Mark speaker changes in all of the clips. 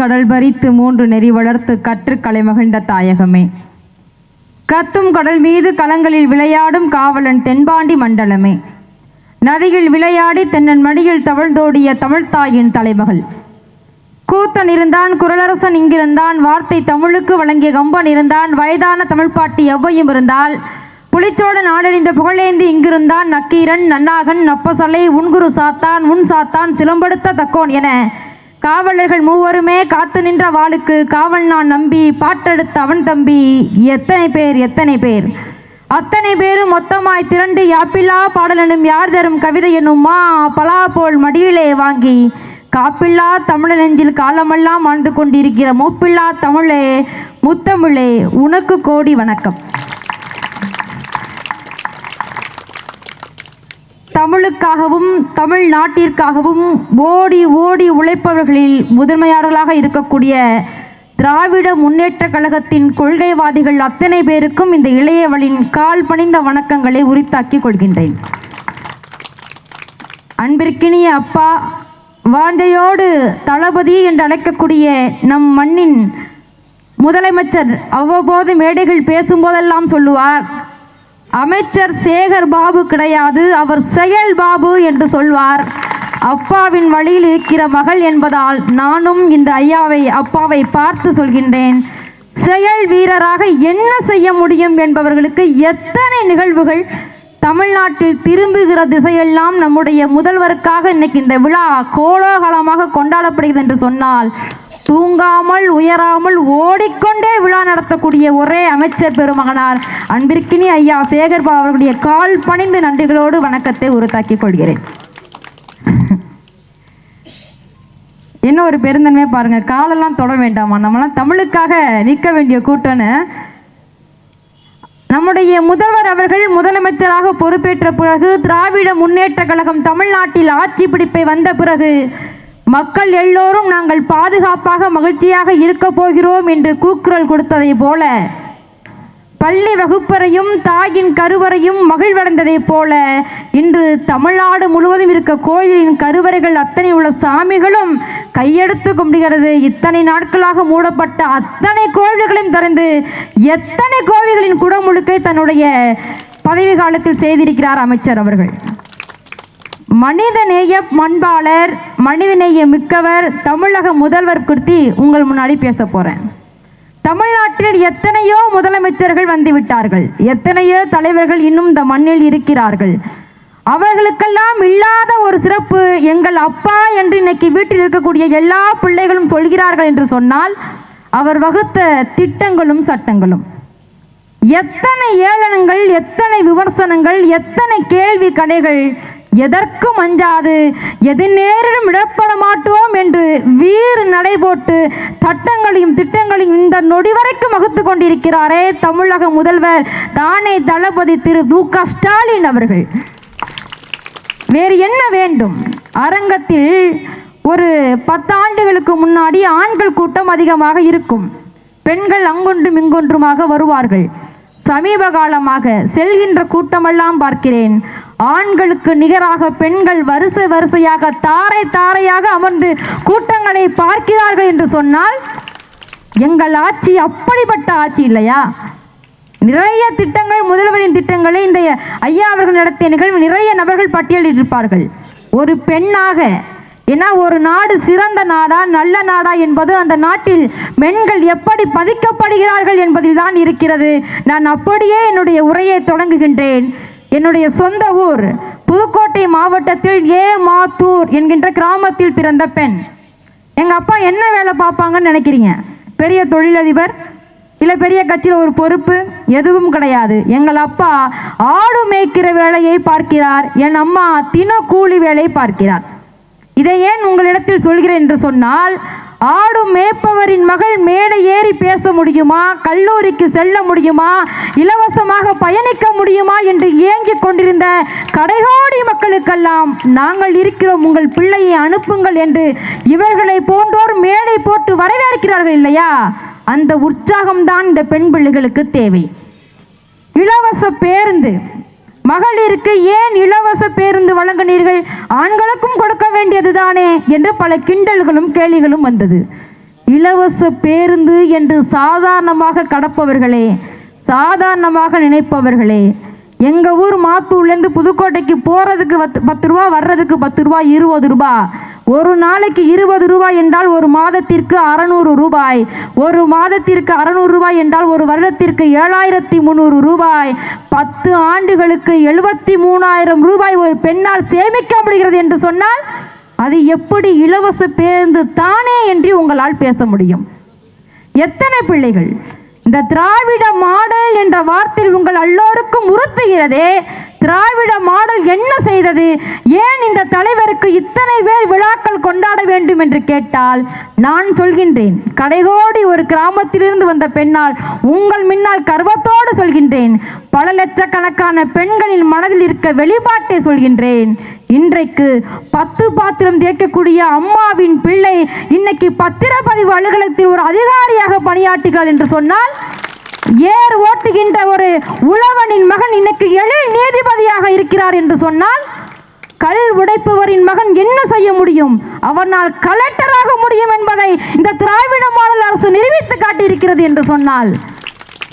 Speaker 1: கடல் பறித்து 3 நெறி வளர்த்து கற்று கலை மகிழ்ந்த தாயகமே, கத்தும் கடல் மீது களங்களில் விளையாடும் காவலன் தென்பாண்டி மண்டலமே, நதியில் விளையாடி தென்னன் மடியில் தவழ்ந்தோடிய தமிழ்த்தாயின் தலைமகள், கூத்தன் இருந்தான் குரலரசன் இங்கிருந்தான், வார்த்தை தமிழுக்கு வழங்கிய கம்பன் இருந்தான், வயதான தமிழ்ப்பாட்டி எவ்வையும் இருந்தால், புலிச்சோட நாடறிந்த புகழேந்தி இங்கிருந்தான், நக்கீரன் நன்னாகன் நப்பசலை உன்குரு சாத்தான் உன் சாத்தான் சிலம்படுத்த தக்கோன் என காவலர்கள் மூவருமே காத்து நின்ற வாளுக்கு காவல் நான் நம்பி பாட்டெடுத்த அவன் தம்பி எத்தனை பேர் எத்தனை பேர், அத்தனை பேரும் மொத்தமாய் திரண்டு யாப்பில்லா பாடலனும் யார் தரும் கவிதை என்னும் மா பலா போல் மடியிலே வாங்கி காப்பில்லா தமிழ் நெஞ்சில் காலமெல்லாம் வாழ்ந்து கொண்டிருக்கிற மூப்பில்லா தமிழே முத்தமிழே உனக்கு கோடி வணக்கம். தமிழுக்காகவும் தமிழ் நாட்டிற்காகவும் ஓடி ஓடி உழைப்பவர்களில் முதன்மையாளர்களாக இருக்கக்கூடிய திராவிட முன்னேற்ற கழகத்தின் கொள்கைவாதிகள் அத்தனை பேருக்கும் இந்த இளையவளின் கால் பணிந்த வணக்கங்களை உரித்தாக்கிக் கொள்கின்றேன். அன்பிற்கினிய அப்பா, வாஞ்சையோடு தளபதி என்று அழைக்கக்கூடிய நம் மண்ணின் முதலமைச்சர் அவ்வப்போது மேடைகள் பேசும்போதெல்லாம் சொல்லுவார், அமைச்சர் சேகர் பாபு கிடையாது, அவர் செயல் பாபு என்று சொல்வார். அப்பாவின் வழியில் இருக்கிற மகள் என்பதால் நானும் இந்த அப்பாவை பார்த்து சொல்கின்றேன், செயல் வீரராக என்ன செய்ய முடியும் என்பவர்களுக்கு எத்தனை நிகழ்வுகள் தமிழ்நாட்டில் திரும்புகிற திசையெல்லாம் நம்முடைய முதல்வருக்காக இன்னைக்கு இந்த விழா கோலாகலமாக கொண்டாடப்படுகிறது என்று சொன்னால், தூங்காமல் உயராமல் ஓடிக்கொண்டே விழா நடத்தக்கூடிய ஒரே அமைச்சர் பெருமகனார் அன்பிற்கினி ஐயா சேகர்பா அவர்களுடைய கால் பணிந்து நன்றிகளோடு வணக்கத்தை உறுத்தாக்கிக் கொள்கிறேன். என்ன ஒரு பெருந்தன்மை பாருங்க, காலெல்லாம் தொட வேண்டாமா, நம்மளாம் தமிழுக்காக நிற்க வேண்டிய கூட்டம்னு. நம்முடைய முதல்வர் அவர்கள் முதலமைச்சராக பொறுப்பேற்ற பிறகு, திராவிட முன்னேற்ற கழகம் தமிழ்நாட்டில் ஆட்சி பிடிப்பை வந்த பிறகு மக்கள் எல்லோரும் நாங்கள் பாதுகாப்பாக மகிழ்ச்சியாக இருக்க போகிறோம் என்று கூக்குரல் கொடுத்ததை போல, பள்ளி வகுப்பறையும் தாயின் கருவறையும் மகிழ்வடைந்ததை போல, இன்று தமிழ்நாடு முழுவதும் இருக்க கோயிலின் கருவறைகள் அத்தனை உள்ள சாமிகளும் கையெடுத்து கும்பிடுகிறது. இத்தனை நாட்களாக மூடப்பட்ட அத்தனை கோவில்களையும் திறந்து எத்தனை கோவில்களின் குடமுழுக்கை தன்னுடைய பதவி காலத்தில் செய்திருக்கிறார் அமைச்சர் அவர்கள். மனிதநேய பண்பாளர், மனிதநேய மிக்கவர், தமிழக முதல்வர் குறித்து உங்கள் முன்னாடி பேச போறேன். தமிழ்நாட்டில் எத்தனையோ முதலமைச்சர்கள் வந்துவிட்டார்கள், எத்தனையோ தலைவர்கள் இன்னும் இந்த மண்ணில் இருக்கிறார்கள். அவர்களுக்கெல்லாம் இல்லாத ஒரு சிறப்பு எங்கள் அப்பா என்று இன்னைக்கு வீட்டில் இருக்கக்கூடிய எல்லா பிள்ளைகளும் சொல்கிறார்கள் என்று சொன்னால், அவர் வகுத்த திட்டங்களும் சட்டங்களும். எத்தனை ஏளனங்கள், எத்தனை விமர்சனங்கள், எத்தனை கேள்வி கணைகள், எதற்கும் அஞ்சாது எது நேரிலும் இடப்பட மாட்டோம் என்று வீறு நடைபோட்டு சட்டங்களையும் திட்டங்களையும் இந்த நொடி வரைக்கும் வகுத்து கொண்டிருக்கிறாரே தமிழக முதல்வர் தானே தளபதி திரு மு.க. ஸ்டாலின் அவர்கள். வேறு என்ன வேண்டும்? அரங்கத்தில் ஒரு 10 ஆண்டுகளுக்கு முன்னாடி ஆண்கள் கூட்டம் அதிகமாக இருக்கும், பெண்கள் அங்கொன்றும் இங்கொன்றுமாக வருவார்கள். சமீப காலமாக செல்கின்ற கூட்டமெல்லாம் பார்க்கிறேன், ஆண்களுக்கு நிகராக பெண்கள் வரிசை வரிசையாக தாரை தாரையாக அமர்ந்து கூட்டங்களை பார்க்கிறார்கள் என்று சொன்னால், எங்கள் ஆட்சி அப்படிப்பட்ட ஆட்சி இல்லையா? நிறைய திட்டங்கள், முதல்வரின் திட்டங்களை இந்த ஐயா அவர்கள் நடத்திய நிகழ்வு நிறைய நபர்கள் பட்டியலிட்டிருப்பார்கள். ஒரு பெண்ணாக, ஏன்னா ஒரு நாடு சிறந்த நாடா நல்ல நாடா என்பது அந்த நாட்டில் பெண்கள் எப்படி பதிக்கப்படுகிறார்கள் என்பதில் தான் இருக்கிறது. நான் அப்படியே என்னுடைய உரையை தொடங்குகின்றேன். என்னுடைய சொந்த ஊர் புதுக்கோட்டை மாவட்டத்தில் மாத்தூர் என்கின்ற கிராமத்தில் பிறந்த பெண். எங்கள் அப்பா என்ன வேலை பார்ப்பாங்கன்னு நினைக்கிறீங்க? பெரிய தொழிலதிபர் இல்லை பெரிய கட்சியில் ஒரு பொறுப்பு எதுவும் கிடையாது. எங்கள் அப்பா ஆடு மேய்க்கிற வேலையை பார்க்கிறார், என் அம்மா தின கூலி வேலை பார்க்கிறார். இதை ஏன் உங்களிடத்தில் சொல்கிறேன் என்று சொன்னால், ஆடு மேய்ப்பவரின் மகள் மேடை ஏறி பேச முடியுமா, கல்லூரிக்கு செல்ல முடியுமா, இலவசமாக பயணிக்க முடியுமா என்று ஏங்கிக் கொண்டிருந்த கடைகோடி மக்களுக்கெல்லாம் நாங்கள் இருக்கிறோம், உங்கள் பிள்ளையை அனுப்புங்கள் என்று இவர்களை போன்றோர் மேடை போட்டு வரவேற்கிறார்கள் இல்லையா? அந்த உற்சாகம்தான் இந்த பெண் பிள்ளைகளுக்கு தேவை. இலவச பேருந்து, மகளிருக்கு ஏன் இலவச பேருந்து வழங்கினீர்கள், ஆண்களுக்கும் கொடுக்க வேண்டியது தானே என்று பல கிண்டல்களும் கேலிகளும் வந்தது. இலவச பேருந்து என்று சாதாரணமாக கடப்பவர்களே, சாதாரணமாக நினைப்பவர்களே, எங்கள் ஊர் மாத்தூர்லேருந்து புதுக்கோட்டைக்கு போகிறதுக்கு 10 ரூபா, வர்றதுக்கு 10 ரூபா, 20 ரூபா. ஒரு நாளைக்கு 20 ரூபாய் என்றால் ஒரு மாதத்திற்கு 600 ரூபாய். ஒரு மாதத்திற்கு 600 ரூபாய் என்றால் ஒரு வருடத்திற்கு 7300 ரூபாய். 10 ஆண்டுகளுக்கு 73,000 ரூபாய் ஒரு பெண்ணால் சேமிக்க முடிகிறது என்று சொன்னால் அது எப்படி இலவச பேருந்து தானே என்று உங்களால் பேச முடியும்? எத்தனை பிள்ளைகள் இந்த திராவிட மாடல் என்ற வார்த்தையில் உங்கள் எல்லோருக்கும் உறுத்துகிறதே. திராவிட மாடல் என்ன செய்தது? ஏன் இந்த தலைவருக்கு இத்தனை பேர் விழாக்கள் கொண்டாட வேண்டும் என்று கேட்டால் நான் சொல்கின்றேன், கடைகோடி ஒரு கிராமத்திலிருந்து வந்த பெண்ணால் உங்கள் முன்னால் கர்வத்தோடு சொல்கின்றேன், பல லட்சக்கணக்கான பெண்களின் மனதில் இருக்க வெளிப்பாட்டை சொல்கின்றேன். இன்றைக்கு 10 பாத்திரம் தேய்க்கக்கூடிய அம்மாவின் பிள்ளை இன்னைக்கு பத்திரப்பதிவு அலுவலகத்தில் ஒரு அதிகாரியாக பணியாற்றுகிறார் என்று சொன்னால், ஏர் ஓட்டுகின்ற ஒரு உழவனின் மகன் இன்னைக்கு எழில் நீதிபதியாக இருக்கிறார் என்று சொன்னால், கல் உடைப்பவரின் மகன் என்ன செய்ய முடியும்? அவனால் கலெக்டராக முடியும் என்பதை இந்த திராவிட மாடல் அரசு நிரூபித்து காட்டியிருக்கிறது என்று சொன்னால்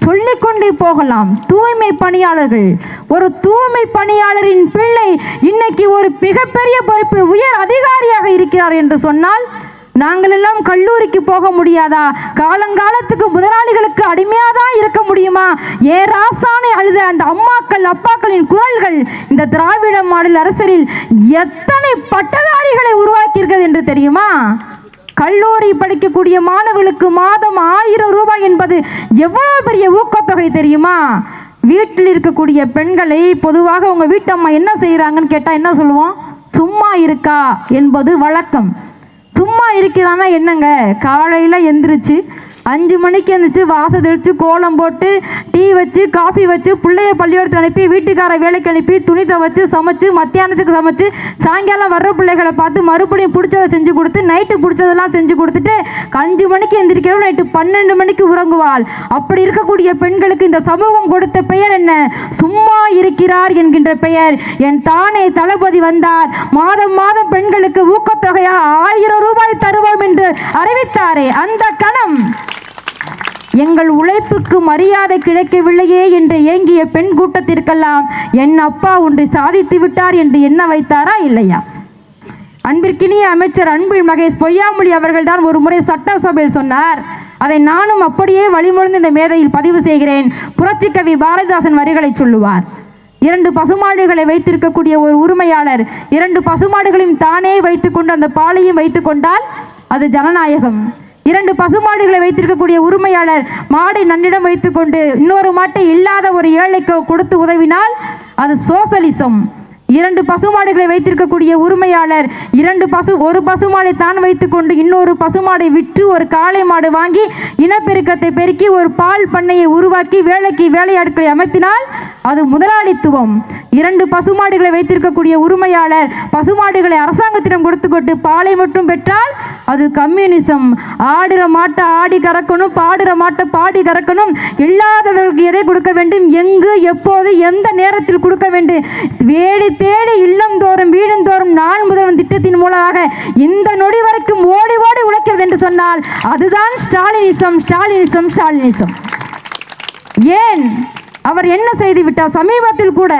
Speaker 1: சொல்லிக்கொண்டே போகலாம். தூய்மை பணியாளர்கள், ஒரு தூய்மை பணியாளரின் பிள்ளை இன்னைக்கு ஒரு மிகப்பெரிய பொறுப்பில் உயர் அதிகாரியாக இருக்கிறார் என்று சொன்னால் நாங்கள் எல்லாம் கல்லூரிக்கு போக முடியாதா? காலங்காலத்துக்கு முதலாளிகளுக்கு அடிமையாதான் இருக்க முடியுமா? ஏ ராசானை அழுத அந்த அம்மாக்கள் அப்பாக்களின் குரல்கள் இந்த திராவிட மாடல் அரசியலில் எத்தனை பட்டதாரிகளை உருவாக்கியிருக்கிறது என்று தெரியுமா? கல்லூரி படிக்கக்கூடிய மாணவர்களுக்கு மாதம் 1000 ரூபாய் என்பது எவ்வளவு பெரிய ஊக்கத்தொகை தெரியுமா? வீட்டில் இருக்கக்கூடிய பெண்களை பொதுவாக உங்கள் வீட்டம்மா என்ன செய்கிறாங்கன்னு கேட்டால் என்ன சொல்லுவோம்? சும்மா இருக்கா என்பது வழக்கம். சும்மா இருக்கிறான்னா என்னங்க? காலையில் எந்திரிச்சு 5 மணிக்கு எழுந்திரிச்சு வாசல் தெளித்து கோலம் போட்டு டீ வச்சு காஃபி வச்சு பிள்ளைய பள்ளியோடத்து அனுப்பி வீட்டுக்கார வேலைக்கு அனுப்பி துணி துவைச்சு சமைச்சு மத்தியானத்துக்கு சமைச்சு சாயங்காலம் வர்ற பிள்ளைகளை பார்த்து மறுபடியும் பிடிச்சதை செஞ்சு கொடுத்து நைட்டு பிடிச்சதெல்லாம் செஞ்சு கொடுத்துட்டு 5 மணிக்கு எந்திரிக்கிறோம், நைட்டு 12 மணிக்கு உறங்குவாள். அப்படி இருக்கக்கூடிய பெண்களுக்கு இந்த சமூகம் கொடுத்த பெயர் என்ன? சும்மா இருக்கிறார் என்கின்ற பெயர். என் தானே தளபதி வந்தார், மாதம் மாதம் பெண்களுக்கு ஊக்கத்தொகையாக 1000 ரூபாய் தருவோம் என்று அறிவித்தாரே, அந்த கணம் எங்கள் உழைப்புக்கு மரியாதை கிடைக்கவில்லையே என்று ஏங்கிய பெண் கூட்டத்திற்கெல்லாம் என் அப்பா ஒன்று சாதித்து விட்டார் என்று எண்ண வைத்தாரா இல்லையா? அன்பிற்கினிய அமைச்சர் அன்பில் மகேஷ் பொய்யாமொழி அவர்கள் தான் ஒரு முறை சட்டசபையில் சொன்னார். அதை நானும் அப்படியே வழிமொழிந்து இந்த மேதையில் பதிவு செய்கிறேன். புரட்சி கவி பாரதிதாசன் வரிகளை சொல்லுவார். 2 பசுமாடுகளை வைத்திருக்கக்கூடிய ஒரு உரிமையாளர் 2 பசுமாடுகளையும் தானே வைத்துக்கொண்டு அந்த பாலையும் வைத்துக் கொண்டால் அது ஜனநாயகம். 2 பசுமாடுகளை வைத்திருக்கக்கூடிய உரிமையாளர் மாடை நன்னிடம் வைத்துக்கொண்டு இன்னொரு மாட்டை இல்லாத ஒரு ஏழைக்கு கொடுத்து உதவினால் அது சோசலிசம். 2 பசுமாடுகளை வைத்திருக்கக்கூடிய உரிமையாளர் ஒரு பசுமாடை தான் வைத்துக்கொண்டு இன்னொரு பசுமாடை விற்று ஒரு காளை மாடு வாங்கி இனப்பெருக்கத்தை பெருக்கி ஒரு பால் பண்ணையை உருவாக்கி வேலைக்கு வேலையாட்களை அமைத்தினால் அது முதலாளித்துவம். 2 பசுமாடுகளை வைத்திருக்கக்கூடிய உரிமையாளர் பசுமாடுகளை அரசாங்கத்திடம் கொடுத்துக்கொண்டு பாலை மட்டும் பெற்றால் அது கம்யூனிசம். ஆடுற மாட்டை ஆடி கறக்கணும், பாடுற மாட்டை பாடி கறக்கணும், இல்லாதவர்களுக்கு எதை கொடுக்க வேண்டும், எங்கு எப்போது எந்த நேரத்தில் கொடுக்க வேண்டும், வேடி தேடி இல்லம் தோறும் வீடும் தோறும் நாள் முதல்வன் திட்டத்தின் மூலமாக இந்த நொடி வரைக்கும் ஓடி ஓடி உழைக்கிறது என்று சொன்னால் அதுதான் ஸ்டாலினிசம், ஸ்டாலினிசம், ஸ்டாலினிசம். ஏன் அவர் என்ன செய்து விட்டார்? சமீபத்தில் கூட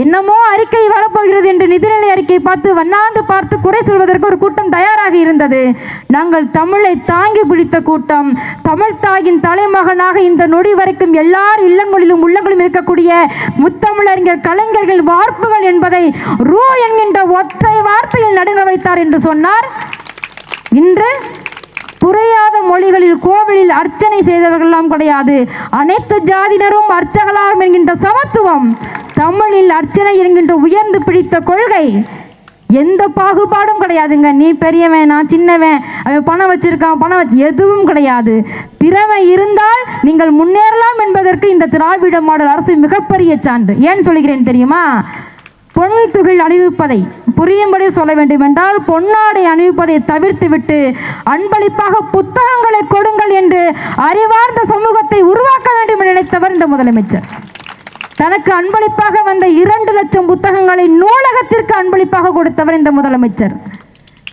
Speaker 1: என்னமோ அறிக்கை வரப்போகிறது என்று நிதிநிலை அறிக்கை பார்த்து வண்ணாந்து பார்த்து குறை சொல்வதற்கு ஒரு கூட்டம் தயாராக இருந்தது. நாங்கள் தமிழை தாங்கி பிடித்த கூட்டம், தமிழ் தாயின் தலைமகனாக இந்த நொடி வரைக்கும் எல்லார் இல்லங்களிலும் உள்ளங்களிலும் இருக்கக்கூடிய முத்தமிழறிஞர் கலைஞர்கள் வார்ப்புகள் என்பதை ரூ என்கின்ற ஒற்றை வார்த்தையில் நடுங்க வைத்தார் என்று சொன்னார். இன்று புரியாத மொழிகளில் கோவிலில் அர்ச்சனை செய்தவர்களெல்லாம் கிடையாது, அனைத்து ஜாதியினரும் அர்ச்சகலாம் என்கின்ற சமத்துவம், தமிழில் அர்ச்சனை என்கின்ற உயர்ந்து பிடித்த கொள்கை, எந்த பாகுபாடும் கிடையாதுங்க. நீ பெரியவன், நான் சின்னவன், அவன் பணம் வச்சிருக்கான் எதுவும் கிடையாது. திறமை இருந்தால் நீங்கள் முன்னேறலாம் என்பதற்கு இந்த திராவிட மாடல் அரசு மிகப்பெரிய சான்று. ஏன் சொல்கிறேன் தெரியுமா? பொன் துகில் அணிவிப்பதை புரியும்படி சொல்ல வேண்டும் என்றால் பொன்னாடை அணிவிப்பதை தவிர்த்து விட்டு அன்பளிப்பாக புத்தகங்களை கொடுங்கள் என்று அறிவார்ந்த சமூகத்தை உருவாக்க வேண்டும் என்று நினைத்தவர் இந்த முதலமைச்சர். தனக்கு அன்பளிப்பாக வந்த 2 லட்சம் புத்தகங்களை நூலகத்திற்கு அன்பளிப்பாக கொடுத்தவர் இந்த முதலமைச்சர்.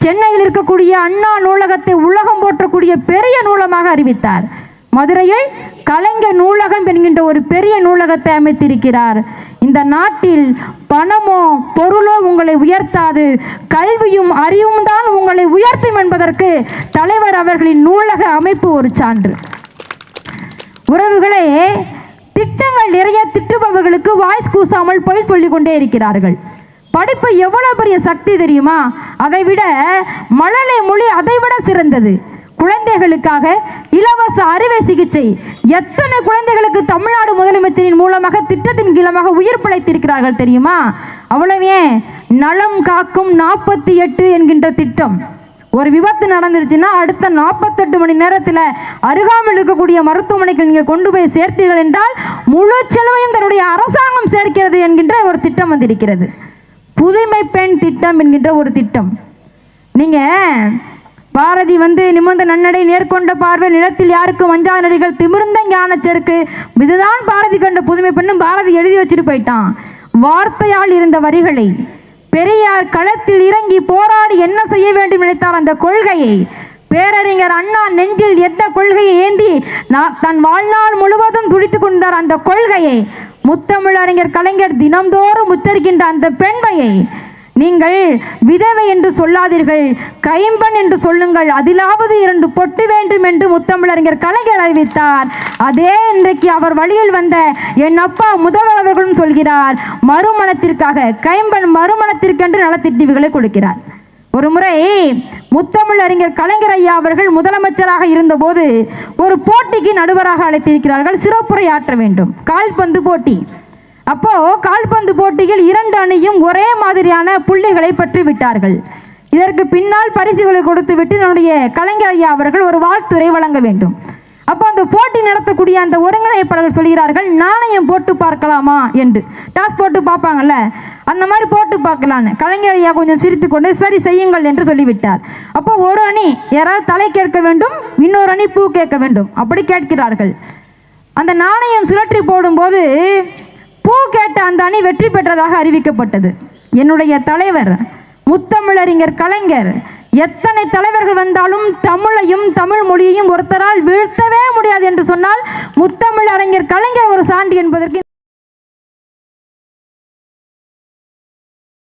Speaker 1: சென்னையில் இருக்கக்கூடிய அண்ணா நூலகத்தை உலகம் போற்றக்கூடிய பெரிய நூலகமாக அறிவித்தார். மதுரையில் கலைஞர் நூலகம் என்கின்ற ஒரு பெரிய நூலகத்தை அமைத்திருக்கிறார். இந்த நாட்டில் பணமோ பொருளோ உங்களை உயர்த்தாது, கல்வியும் அறிவும் தான் உங்களை உயர்த்தும் என்பதற்கு தலைவர் அவர்களின் நூலக அமைப்பு ஒரு சான்று. உறவுகளே, திட்டங்கள் நிறைய திட்டுபவர்களுக்கு வாய்ஸ் கூசாமல் பொய் சொல்லிக் கொண்டே இருக்கிறார்கள். படிப்பு எவ்வளவு பெரிய சக்தி தெரியுமா? அதைவிட மழலை மொழி அதைவிட சிறந்தது. குழந்தைகளுக்காக இலவச அறுவை சிகிச்சை எத்தனை குழந்தைகளுக்கு தமிழ்நாடு முதலமைச்சரின் மூலமாக திட்டத்தின் கீழமாக உயிர் பிழைத்திருக்கிறார்கள் தெரியுமா? அவ்வளவே நலம் காக்கும் 48 என்கின்ற திட்டம். ஒரு விபத்து நடந்துருச்சுன்னா அடுத்த 48 மணி நேரத்தில் அருகாமையில் இருக்கக்கூடிய மருத்துவமனைக்கு நீங்கள் கொண்டு போய் சேர்த்தீர்கள் என்றால் முழு செலவையும் தன்னுடைய அரசாங்கம் சேர்க்கிறது என்கின்ற ஒரு திட்டம் வந்திருக்கிறது. புதுமை பெண் திட்டம் என்கின்ற ஒரு திட்டம். நீங்கள் பாரதி நிமிர்ந்த நன்னடை நேர்கொண்ட பார்வை நிலத்தில் யாருக்கும் வஞ்சா நடிகள் திமிர்ந்த ஞான செருக்கு, இதுதான் பாரதி கண்ட புதுமை பெண்ணும் பாரதி எழுதி வச்சுட்டு போயிட்டான். வார்த்தையால் இருந்த வரிகளை பெரியார் களத்தில் இறங்கி போராடி என்ன செய்ய வேண்டும் நினைத்தார் அந்த கொள்கையை பேரறிஞர் அண்ணா நெஞ்சில் எந்த கொள்கையை ஏந்தி தன் வாழ்நாள் முழுவதும் துடித்துக் கொண்டார் அந்த கொள்கையை முத்தமிழறிஞர் கலைஞர் தினம்தோறும் உச்சரிக்கின்ற அந்த பெண்மையை நீங்கள் விதவை என்று சொல்லாதீர்கள், கைம்பெண் என்று சொல்லுங்கள், அதிலாவது 2 பொட்டு வேண்டும் என்று முத்தமிழறிஞர் கலைஞர் அறிவித்தார். அதே இன்றைக்கு அவர் வழியில் வந்த என் அப்பா முதல்வர் அவர்களும் சொல்கிறார், மறுமணத்திற்காக கைம்பெண் மறுமணத்திற்கென்று நலத்திட்டங்களை கொடுக்கிறார். ஒரு முறை முத்தமிழறிஞர் கலைஞர் ஐயா அவர்கள் முதலமைச்சராக இருந்தபோது ஒரு போட்டிக்கு நடுவராக அழைத்திருக்கிறார்கள். சிறப்புரை ஆற்ற வேண்டும், கால்பந்து போட்டி. அப்போ கால்பந்து போட்டியில் 2 அணியும் ஒரே மாதிரியான புள்ளிகளை பெற்று விட்டார்கள். இதற்கு பின்னால் பரிசுகளை கொடுத்து விட்டு நம்முடைய கலைஞர் ஐயா அவர்கள் ஒரு வாழ்த்துரை வழங்க வேண்டும். அப்போ அந்த போட்டி நடத்தக்கூடிய அந்த ஒருங்கிணைப்பாளர்கள் சொல்கிறார்கள், நாணயம் போட்டு பார்க்கலாமா என்று. டாஸ் போட்டு பார்ப்பாங்கல்ல, அந்த மாதிரி போட்டு பார்க்கலான்னு. கலைஞர் ஐயா கொஞ்சம் சிரித்து கொண்டு சரி செய்யுங்கள் என்று சொல்லிவிட்டார். அப்போ ஒரு அணி யாராவது தலை கேட்க வேண்டும், இன்னொரு அணி பூ கேட்க வேண்டும், அப்படி கேட்கிறார்கள். அந்த நாணயம் சுழற்றி போடும்போது பூ கேட்ட அந்த அணி வெற்றி பெற்றதாக அறிவிக்கப்பட்டது. என்னுடைய தலைவர் முத்தமிழறிஞர் கலைஞர் எத்தனை தலைவர்கள் வந்தாலும் தமிழையும் தமிழ் மொழியையும் ஒருத்தரால் வீழ்த்தவே முடியாது என்று சொன்னால் முத்தமிழறிஞர் கலைஞர் ஒரு சான்று என்பதற்கு